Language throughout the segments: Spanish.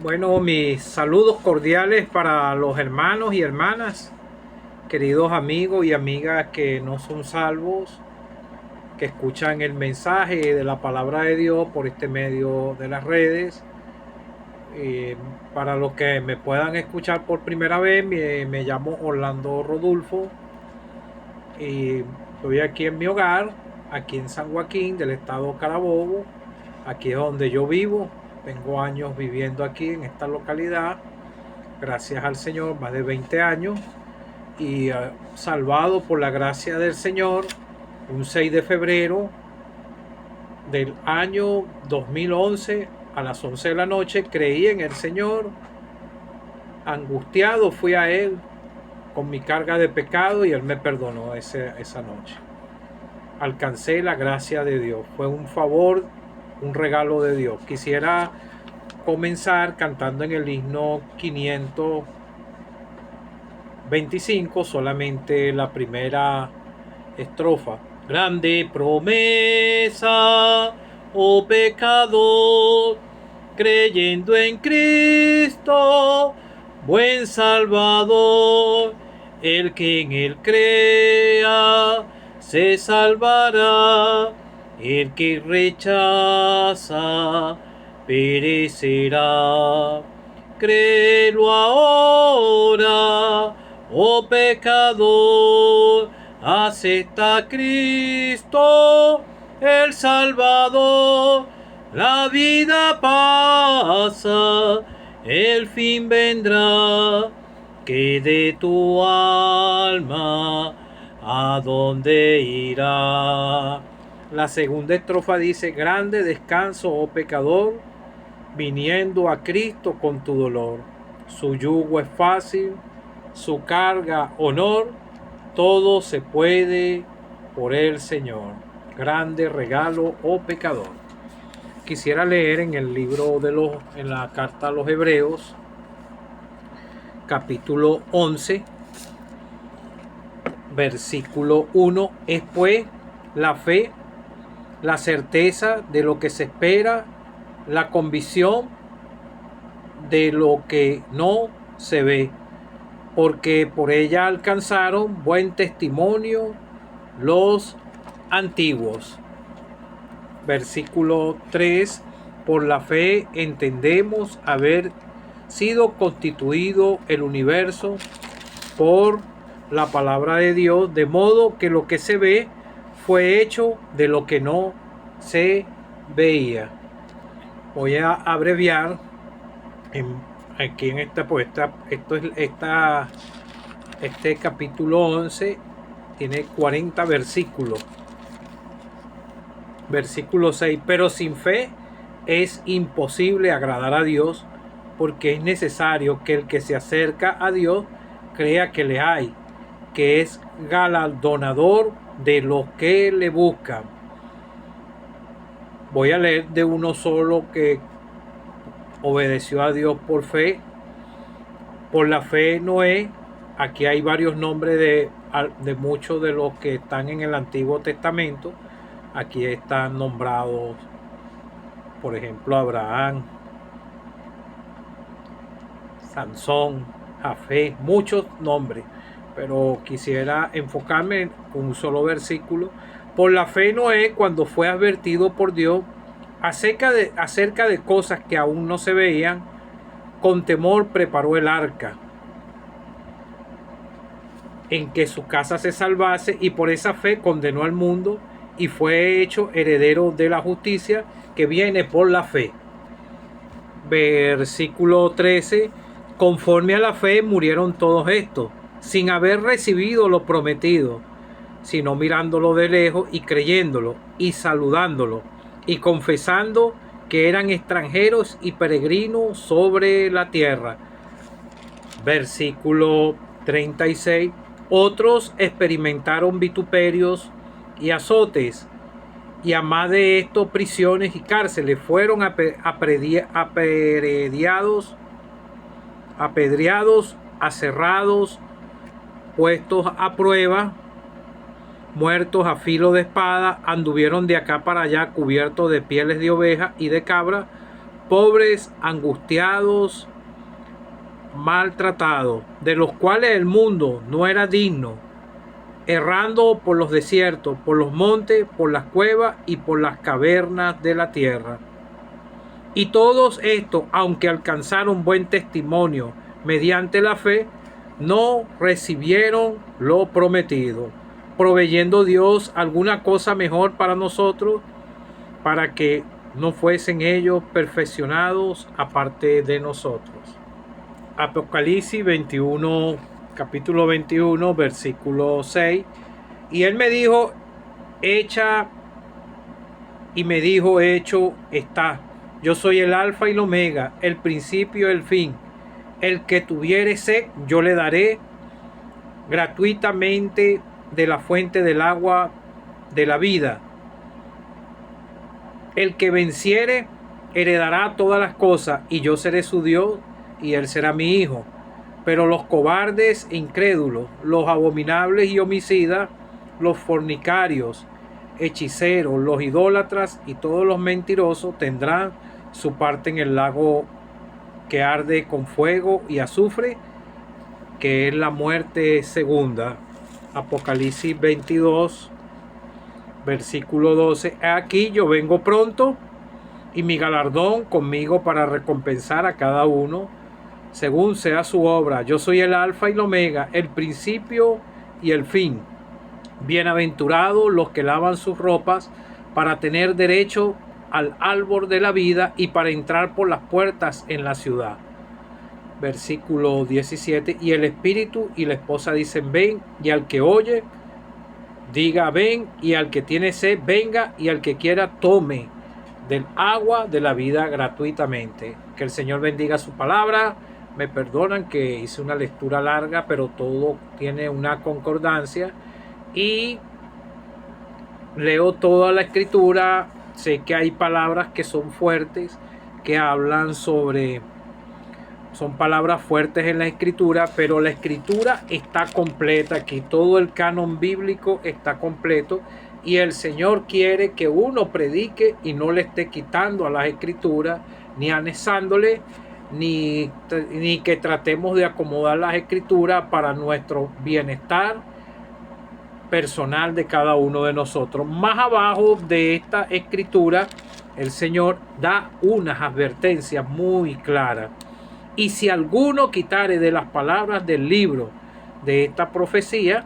Bueno, mis saludos cordiales para los hermanos y hermanas, queridos amigos y amigas que no son salvos, que escuchan el mensaje de la palabra de Dios por este medio de las redes. Para los que me puedan escuchar por primera vez, me llamo Orlando Rodulfo y estoy aquí en mi hogar, aquí en San Joaquín del estado Carabobo. Aquí es donde yo vivo. Tengo años viviendo aquí en esta localidad, gracias al Señor, más de 20 años, y salvado por la gracia del Señor, un 6 de febrero del año 2011 a las 11 de la noche, creí en el Señor, angustiado fui a Él con mi carga de pecado y Él me perdonó esa noche. Alcancé la gracia de Dios, fue un favor, un regalo de Dios. Quisiera comenzar cantando en el himno 525, solamente la primera estrofa. Grande promesa, oh pecador, creyendo en Cristo, buen Salvador, el que en él crea se salvará, el que rechaza perecerá. Créelo ahora, oh pecador, acepta a Cristo el Salvador. La vida pasa, el fin vendrá, que de tu alma a dónde irá. La segunda estrofa dice: grande descanso, oh pecador, viniendo a Cristo con tu dolor. Su yugo es fácil, su carga honor, todo se puede por el Señor. Grande regalo, oh pecador. Quisiera leer en el libro en la carta a los Hebreos, capítulo 11, versículo 1. Es pues la fe, la certeza de lo que se espera, la convicción de lo que no se ve, porque por ella alcanzaron buen testimonio los antiguos. Versículo 3. Por la fe entendemos haber sido constituido el universo por la palabra de Dios, de modo que lo que se ve fue hecho de lo que no se veía. Voy a abreviar aquí en este capítulo 11 tiene 40 versículos. Versículo 6. Pero sin fe es imposible agradar a Dios, porque es necesario que el que se acerca a Dios crea que le hay, que es galardonador de los que le buscan. Voy a leer de uno solo que obedeció a Dios por fe. Por la fe Noé. Aquí hay varios nombres de muchos de los que están en el Antiguo Testamento. Aquí están nombrados, por ejemplo, Abraham, Sansón, Jafé, muchos nombres, pero quisiera enfocarme en un solo versículo. Por la fe Noé, cuando fue advertido por Dios acerca de cosas que aún no se veían, con temor preparó el arca, en que su casa se salvase, y por esa fe condenó al mundo y fue hecho heredero de la justicia que viene por la fe. Versículo 13. Conforme a la fe murieron todos estos, sin haber recibido lo prometido, sino mirándolo de lejos y creyéndolo y saludándolo y confesando que eran extranjeros y peregrinos sobre la tierra. Versículo 36. Otros experimentaron vituperios y azotes, y a más de esto prisiones y cárceles. Fueron apedreados, aserrados, puestos a prueba, muertos a filo de espada. Anduvieron de acá para allá cubiertos de pieles de oveja y de cabra, pobres, angustiados, maltratados, de los cuales el mundo no era digno, errando por los desiertos, por los montes, por las cuevas y por las cavernas de la tierra. Y todos estos, aunque alcanzaron buen testimonio mediante la fe, no recibieron lo prometido, proveyendo Dios alguna cosa mejor para nosotros, para que no fuesen ellos perfeccionados aparte de nosotros. Apocalipsis 21, capítulo 21, versículo 6. Y él me dijo, hecho está. Yo soy el alfa y el omega, el principio y el fin. El que tuviere sed, yo le daré gratuitamente de la fuente del agua de la vida. El que venciere, heredará todas las cosas, y yo seré su Dios, y él será mi hijo. Pero los cobardes e incrédulos, los abominables y homicidas, los fornicarios, hechiceros, los idólatras y todos los mentirosos tendrán su parte en el lago que arde con fuego y azufre, que es la muerte segunda. Apocalipsis 22, versículo 12. Aquí yo vengo pronto, y mi galardón conmigo para recompensar a cada uno según sea su obra. Yo soy el alfa y el omega, el principio y el fin. Bienaventurados los que lavan sus ropas para tener derecho al árbol de la vida y para entrar por las puertas en la ciudad. Versículo 17. Y el espíritu y la esposa dicen ven, y al que oye diga ven, y al que tiene sed venga, y al que quiera tome del agua de la vida gratuitamente. Que el Señor bendiga su palabra. Me perdonan que hice una lectura larga, pero todo tiene una concordancia y leo toda la escritura. Sé que hay palabras que son fuertes, que hablan sobre, son palabras fuertes en la escritura, pero la escritura está completa aquí, todo el canon bíblico está completo, y el Señor quiere que uno predique y no le esté quitando a las escrituras, ni anexándole, ni que tratemos de acomodar las escrituras para nuestro bienestar personal de cada uno de nosotros. Más abajo de esta escritura, el Señor da unas advertencias muy claras. Y si alguno quitare de las palabras del libro de esta profecía,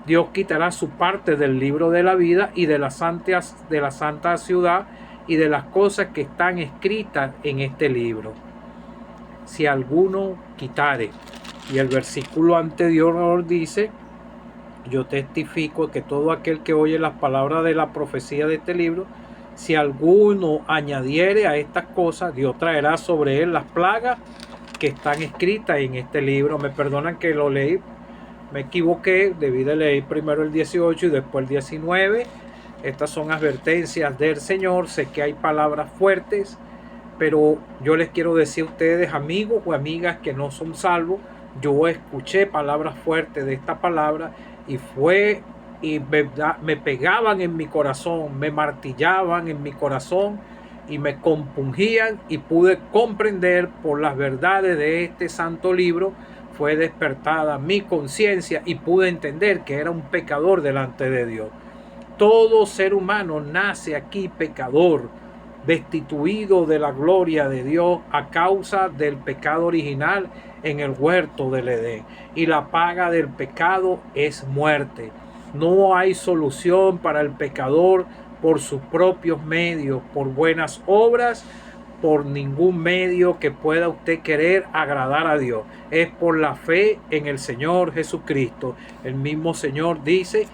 Dios quitará su parte del libro de la vida y de la santa ciudad y de las cosas que están escritas en este libro. Si alguno quitare. Y el versículo anterior dice, yo testifico que todo aquel que oye las palabras de la profecía de este libro, si alguno añadiere a estas cosas, Dios traerá sobre él las plagas que están escritas en este libro. Me perdonan que lo leí, me equivoqué, debí de leer primero el 18 y después el 19. Estas son advertencias del Señor. Sé que hay palabras fuertes, pero yo les quiero decir a ustedes, amigos o amigas que no son salvos, yo escuché palabras fuertes de esta palabra y me pegaban en mi corazón, me martillaban en mi corazón y me compungían, y pude comprender por las verdades de este santo libro. Fue despertada mi conciencia y pude entender que era un pecador delante de Dios. Todo ser humano nace aquí pecador, destituido de la gloria de Dios a causa del pecado original en el huerto del Edén. Y la paga del pecado es muerte. No hay solución para el pecador por sus propios medios, por buenas obras, por ningún medio que pueda usted querer agradar a Dios. Es por la fe en el Señor Jesucristo. El mismo Señor dice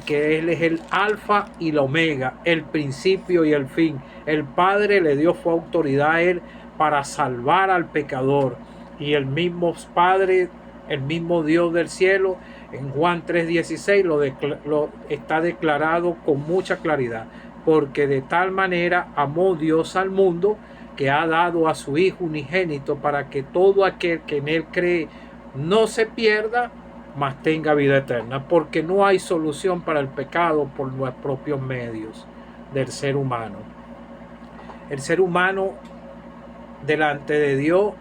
que Él es el alfa y la omega, el principio y el fin. El Padre le dio su autoridad a Él para salvar al pecador. Y el mismo Padre, el mismo Dios del cielo, en Juan 3:16 lo está declarado con mucha claridad. Porque de tal manera amó Dios al mundo, que ha dado a su Hijo unigénito, para que todo aquel que en Él cree no se pierda, mas tenga vida eterna. Porque no hay solución para el pecado por los propios medios del ser humano. El ser humano delante de Dios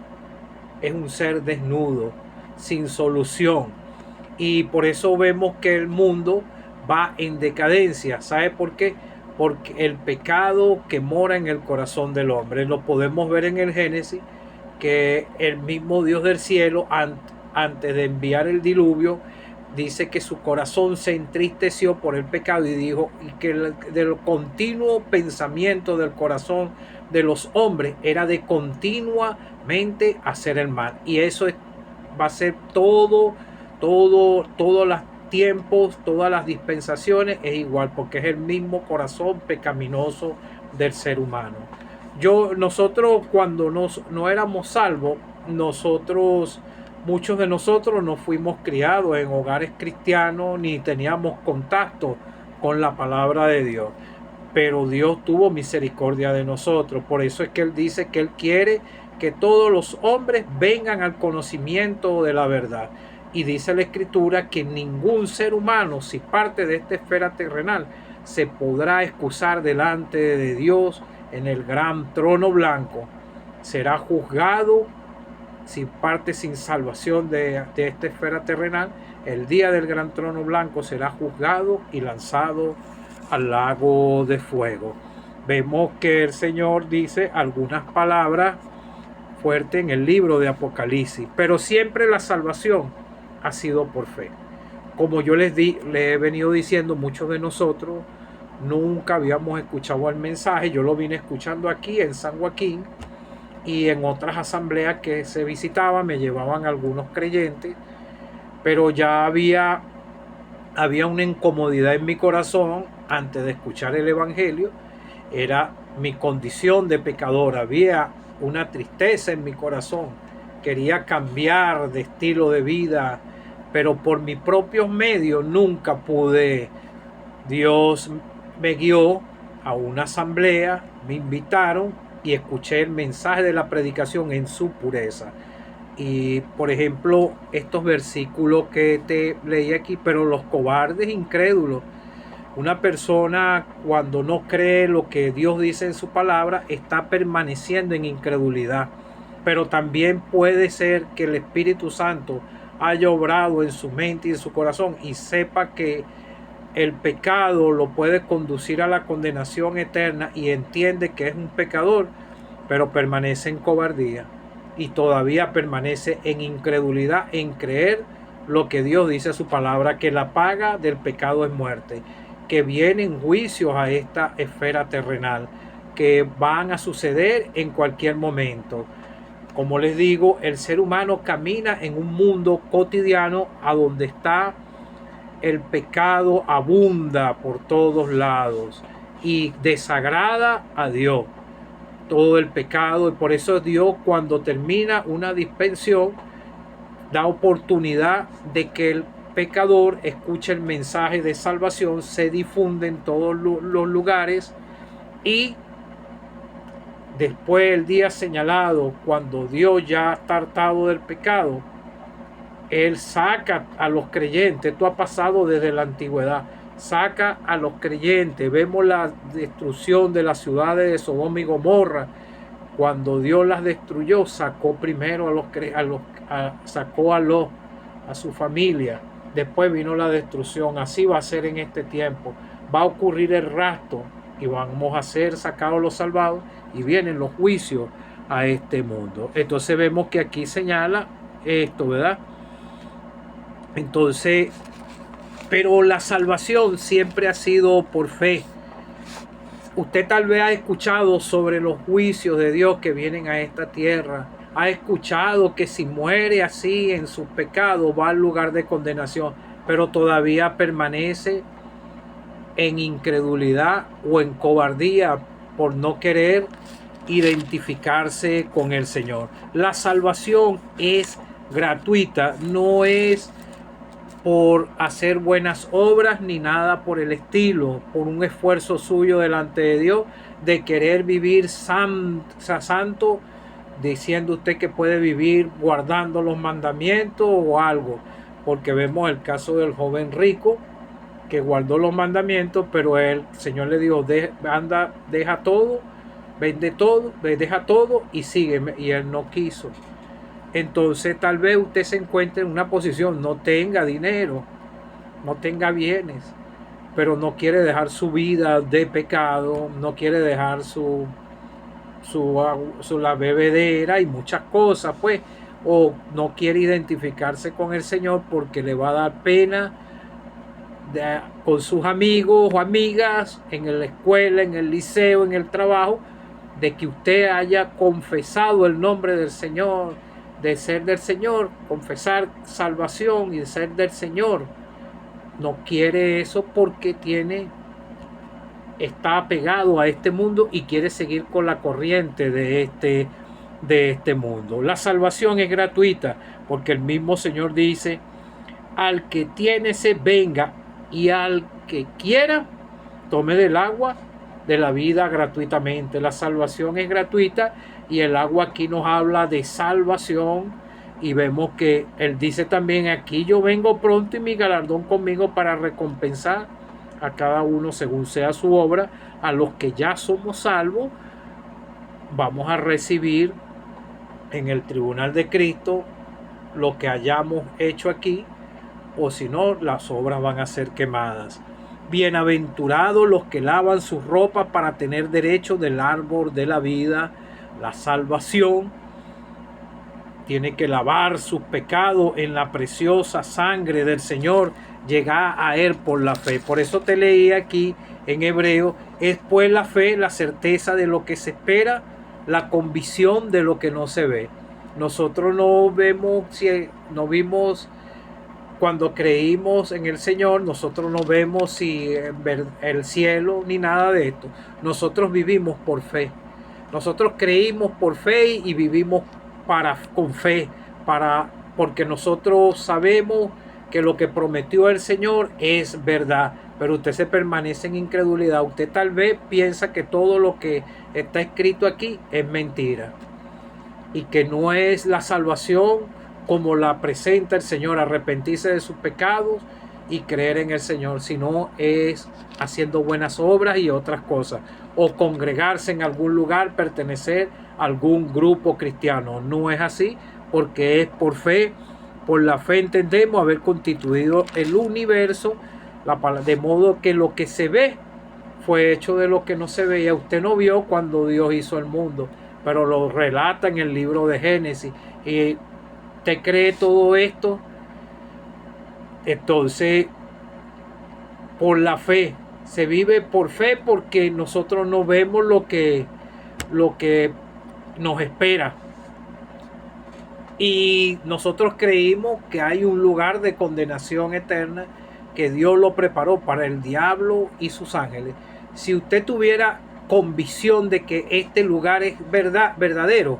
es un ser desnudo, sin solución. Y por eso vemos que el mundo va en decadencia. ¿Sabe por qué? Porque el pecado que mora en el corazón del hombre, lo podemos ver en el Génesis, que el mismo Dios del cielo, antes de enviar el diluvio, dice que su corazón se entristeció por el pecado y dijo y que del continuo pensamiento del corazón de los hombres era de continuamente hacer el mal. Y eso va a ser todos los tiempos, todas las dispensaciones, es igual, porque es el mismo corazón pecaminoso del ser humano. Nosotros cuando no éramos salvos, muchos de nosotros no fuimos criados en hogares cristianos ni teníamos contacto con la palabra de Dios. Pero Dios tuvo misericordia de nosotros. Por eso es que Él dice que Él quiere que todos los hombres vengan al conocimiento de la verdad. Y dice la Escritura que ningún ser humano, si parte de esta esfera terrenal, se podrá excusar delante de Dios en el gran trono blanco. Será juzgado, si parte sin salvación de esta esfera terrenal, el día del gran trono blanco será juzgado y lanzado al lago de fuego. Vemos que el Señor dice algunas palabras fuertes en el libro de Apocalipsis, pero siempre la salvación ha sido por fe. Como yo les he venido diciendo, muchos de nosotros nunca habíamos escuchado el mensaje. Yo lo vine escuchando aquí en San Joaquín y en otras asambleas que se visitaban, me llevaban algunos creyentes, pero ya había una incomodidad en mi corazón antes de escuchar el evangelio. Era mi condición de pecador, había una tristeza en mi corazón, quería cambiar de estilo de vida, pero por mis propios medios nunca pude. Dios me guió a una asamblea, me invitaron y escuché el mensaje de la predicación en su pureza. Y por ejemplo, estos versículos que te leí aquí, pero los cobardes incrédulos. Una persona cuando no cree lo que Dios dice en su palabra está permaneciendo en incredulidad. Pero también puede ser que el Espíritu Santo haya obrado en su mente y en su corazón y sepa que el pecado lo puede conducir a la condenación eterna y entiende que es un pecador, pero permanece en cobardía y todavía permanece en incredulidad, en creer lo que Dios dice en su palabra, que la paga del pecado es muerte, que vienen juicios a esta esfera terrenal, que van a suceder en cualquier momento. Como les digo, el ser humano camina en un mundo cotidiano a donde está el pecado, abunda por todos lados y desagrada a Dios todo el pecado. Y por eso Dios, cuando termina una dispensación, da oportunidad de que el pecador escuche el mensaje de salvación, se difunde en todos los lugares y después el día señalado, cuando Dios ya está hartado del pecado, Él saca a los creyentes. Esto ha pasado desde la antigüedad. Saca a los creyentes. Vemos la destrucción de las ciudades de Sodoma y Gomorra. Cuando Dios las destruyó, sacó primero a su familia. Después vino la destrucción. Así va a ser en este tiempo. Va a ocurrir el rapto y vamos a ser sacados los salvados y vienen los juicios a este mundo. Entonces vemos que aquí señala esto, ¿verdad? Entonces, pero la salvación siempre ha sido por fe. Usted tal vez ha escuchado sobre los juicios de Dios que vienen a esta tierra. Ha escuchado que si muere así en sus pecados va al lugar de condenación, pero todavía permanece en incredulidad o en cobardía por no querer identificarse con el Señor. La salvación es gratuita, no es por hacer buenas obras ni nada por el estilo, por un esfuerzo suyo delante de Dios de querer vivir santo, diciendo usted que puede vivir guardando los mandamientos o algo, porque vemos el caso del joven rico que guardó los mandamientos, pero el Señor le dijo, deja todo vende todo, deja todo y sígueme. Y él no quiso. Entonces tal vez usted se encuentre en una posición, no tenga dinero, no tenga bienes, pero no quiere dejar su vida de pecado, no quiere dejar la bebedera y muchas cosas, pues, o no quiere identificarse con el Señor porque le va a dar pena con sus amigos o amigas en la escuela, en el liceo, en el trabajo, de que usted haya confesado el nombre del Señor, de ser del Señor, confesar salvación y de ser del Señor. No quiere eso porque está apegado a este mundo y quiere seguir con la corriente de este mundo. La salvación es gratuita porque el mismo Señor dice: al que tiene se venga, y al que quiera tome del agua de la vida gratuitamente. La salvación es gratuita y el agua aquí nos habla de salvación, y vemos que él dice también: aquí yo vengo pronto y mi galardón conmigo para recompensar a cada uno según sea su obra. A los que ya somos salvos vamos a recibir en el tribunal de Cristo lo que hayamos hecho aquí, o si no, las obras van a ser quemadas. Bienaventurados los que lavan sus ropas para tener derecho del árbol de la vida. La salvación tiene que lavar sus pecados en la preciosa sangre del Señor, llegar a Él por la fe. Por eso te leí aquí en hebreo: es pues la fe, la certeza de lo que se espera, la convicción de lo que no se ve. Nosotros no vimos cuando creímos en el Señor, nosotros no vemos si el cielo ni nada de esto. Nosotros vivimos por fe. Nosotros creímos por fe y vivimos con fe, porque nosotros sabemos que lo que prometió el Señor es verdad. Pero usted se permanece en incredulidad. Usted tal vez piensa que todo lo que está escrito aquí es mentira y que no es la salvación como la presenta el Señor, arrepentirse de sus pecados y creer en el Señor, sino es haciendo buenas obras y otras cosas, o congregarse en algún lugar, pertenecer a algún grupo cristiano. No es así, porque es por fe. Por la fe entendemos haber constituido el universo, de modo que lo que se ve fue hecho de lo que no se veía. Usted no vio cuando Dios hizo el mundo, pero lo relata en el libro de Génesis. Y te cree todo esto. Entonces, por la fe, se vive por fe, porque nosotros no vemos lo que nos espera. Y nosotros creímos que hay un lugar de condenación eterna que Dios lo preparó para el diablo y sus ángeles. Si usted tuviera convicción de que este lugar es verdadero,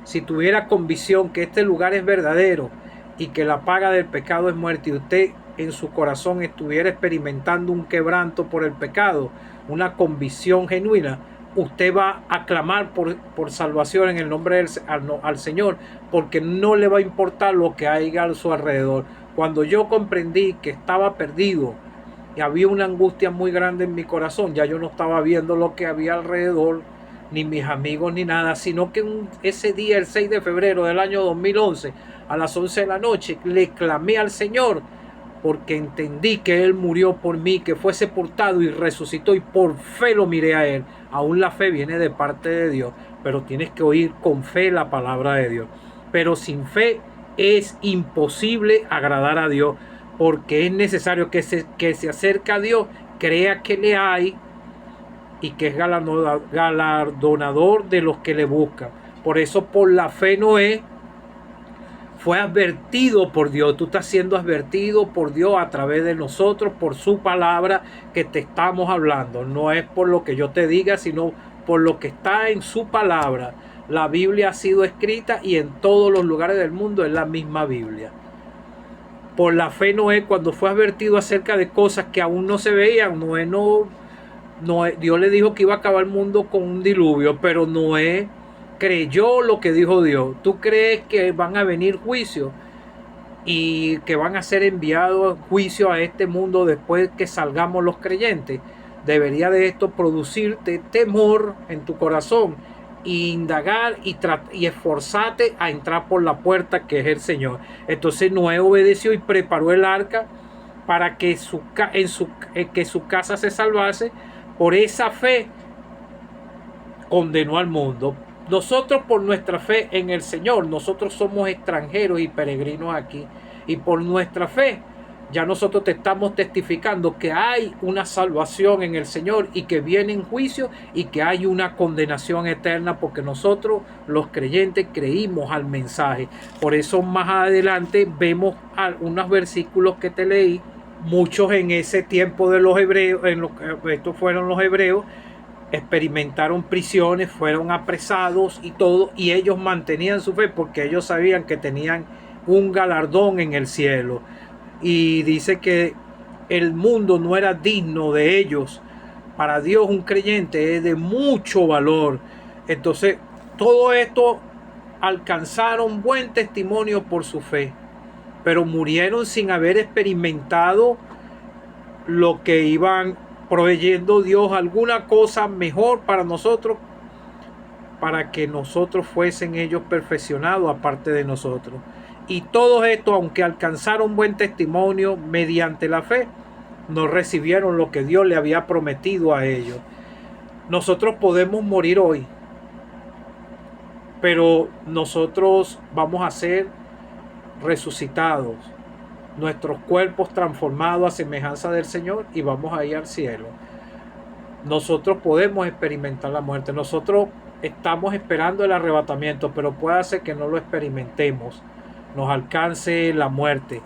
si tuviera convicción que este lugar es verdadero y que la paga del pecado es muerte, y usted en su corazón estuviera experimentando un quebranto por el pecado, una convicción genuina, usted va a clamar por salvación en el nombre al Señor, porque no le va a importar lo que haya a su alrededor. Cuando yo comprendí que estaba perdido y había una angustia muy grande en mi corazón, ya yo no estaba viendo lo que había alrededor, ni mis amigos, ni nada, sino que ese día, el 6 de febrero del año 2011, a las 11 de la noche, le clamé al Señor, porque entendí que Él murió por mí, que fue sepultado y resucitó, y por fe lo miré a Él. Aún la fe viene de parte de Dios, pero tienes que oír con fe la palabra de Dios. Pero sin fe es imposible agradar a Dios, porque es necesario que se acerque a Dios, crea que le hay y que es galardonador de los que le buscan. Por eso, por la fe, Noé fue advertido por Dios. Tú estás siendo advertido por Dios a través de nosotros, por su palabra que te estamos hablando. No es por lo que yo te diga, sino por lo que está en su palabra. La Biblia ha sido escrita y en todos los lugares del mundo es la misma Biblia. Por la fe, Noé, cuando fue advertido acerca de cosas que aún no se veían, Dios le dijo que iba a acabar el mundo con un diluvio, pero Noé creyó lo que dijo Dios. ¿Tú crees que van a venir juicios y que van a ser enviados juicios a este mundo después que salgamos los creyentes? debería de esto producirte temor en tu corazón, e indagar y esforzarte a entrar por la puerta que es el Señor. Entonces Noé obedeció y preparó el arca para que que su casa se salvase. Por esa fe condenó al mundo. Nosotros, por nuestra fe en el Señor, nosotros somos extranjeros y peregrinos aquí, y por nuestra fe ya nosotros te estamos testificando que hay una salvación en el Señor y que viene en juicio y que hay una condenación eterna, porque nosotros los creyentes creímos al mensaje. Por eso más adelante vemos unos versículos que te leí. Muchos en ese tiempo de los hebreos, estos fueron los hebreos, experimentaron prisiones, fueron apresados y todo, y ellos mantenían su fe porque ellos sabían que tenían un galardón en el cielo. Y dice que el mundo no era digno de ellos. Para Dios un creyente es de mucho valor. Entonces todo esto alcanzaron buen testimonio por su fe, pero murieron sin haber experimentado lo que iban proveyendo Dios, alguna cosa mejor para nosotros, para que nosotros fuesen ellos perfeccionados aparte de nosotros. Y todo esto, aunque alcanzaron buen testimonio mediante la fe, no recibieron lo que Dios le había prometido a ellos. Nosotros podemos morir hoy, pero nosotros vamos a ser resucitados, nuestros cuerpos transformados a semejanza del Señor, y vamos a ir al cielo. Nosotros podemos experimentar la muerte. Nosotros estamos esperando el arrebatamiento, pero puede ser que no lo experimentemos, nos alcance la muerte,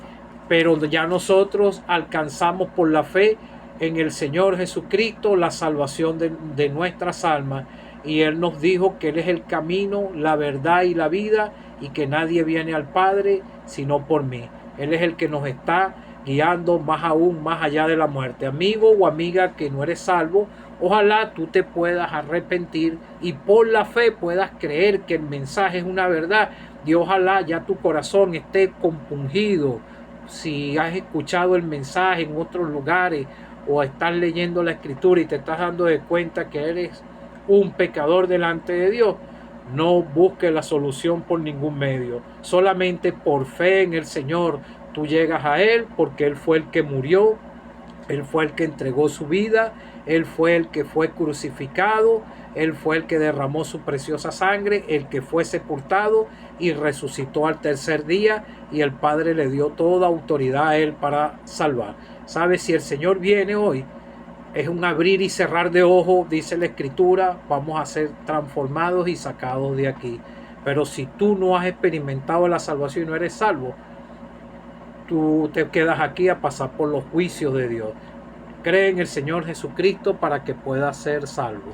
pero ya nosotros alcanzamos por la fe en el Señor Jesucristo la salvación de nuestras almas, y Él nos dijo que Él es el camino, la verdad y la vida, y que nadie viene al Padre sino por mí. Él es el que nos está guiando más aún, más allá de la muerte. Amigo o amiga que no eres salvo, ojalá tú te puedas arrepentir y por la fe puedas creer que el mensaje es una verdad. Y ojalá ya tu corazón esté compungido. Si has escuchado el mensaje en otros lugares o estás leyendo la escritura y te estás dando de cuenta que eres un pecador delante de Dios, no busques la solución por ningún medio. Solamente por fe en el Señor tú llegas a Él, porque Él fue el que murió, Él fue el que entregó su vida, Él fue el que fue crucificado, Él fue el que derramó su preciosa sangre, el que fue sepultado y resucitó al tercer día, y el Padre le dio toda autoridad a Él para salvar. ¿Sabes? Si el Señor viene hoy, es un abrir y cerrar de ojos, dice la Escritura, vamos a ser transformados y sacados de aquí. Pero si tú no has experimentado la salvación y no eres salvo, tú te quedas aquí a pasar por los juicios de Dios. Cree en el Señor Jesucristo para que puedas ser salvo.